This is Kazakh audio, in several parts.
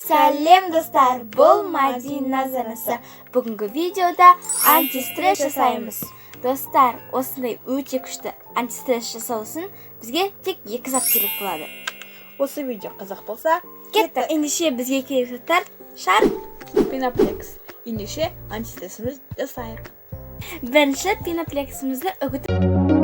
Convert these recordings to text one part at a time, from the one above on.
Сәлем достар, бұл Мадина Занасы. Бүгінгі видеода антистресс жасаймыз. Достар, осындай өте күшті антистресс жасау үшін бізге тек 2 зат керек болады. Осы видео қызық болса, Кеттік. Ендеше бізге керек заттар шар, пеноплекс. Ендеше антистрессіміз жасайық. Бірінші пеноплексімізді үгітіп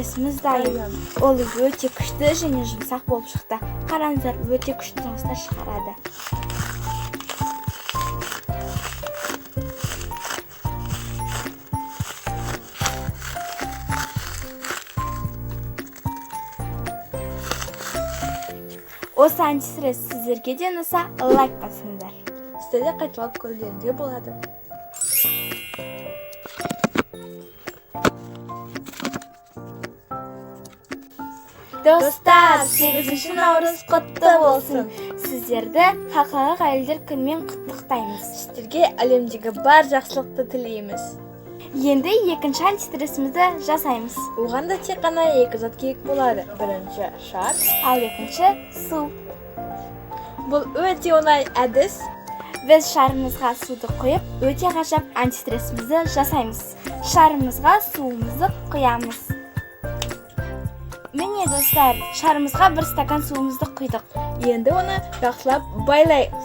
стрессіміз дайын. Ол өте күшті және жұмсақ болып шықты. Қараңыздар, өте күшті дауыстар шығарады. Осы антистресс сіздерге де ұнаса, лайк басыңыздар. Сіздерде қайталап көруіңізге болады. Достар, 8 наурыз құтты болсын. Сіздерді халықаралық әйелдер күнімен құттықтаймыз. Сіздерге әлемдегі бар жақсылықты тілейміз. Енді екінші антистрессімізді жасаймыз. Оған да тек қана 2 зат керек болады. Бірінші шар, Ал екінші су. бұл өте оңай әдіс. Біз шарымызға суды құйып, өте ғажап антистрессімізді жасаймыз. Шарымызға суымызды құямыз. Міне достар, шарымызға 1 стакан суымызды құйдық. Енді оны жақсылап байлаймыз.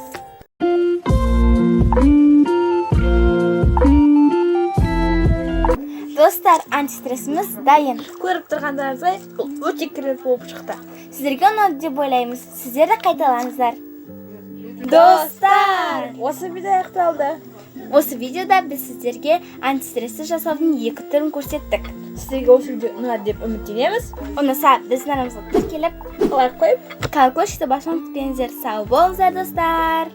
Достар, антистрессіміз дайын. Көріп тұрғандарыңыздай, бұл өте керемет болып шықты. Сіздерге ұнады деп ойлаймыз. Сіздер де қайталаңыздар. Достар, осы видео аяқталды. Осы видеода біз сіздерге антистрессті жасаудың 2 түрін көрсеттік. Сіздерге осы видео ұнады деп үміттенеміз. Ұнаса, біздің арнамызға тіркеліп, Лайк қойып, колокольчикті басуын ұмытпаңыздар. Сау болыңыздар, достар.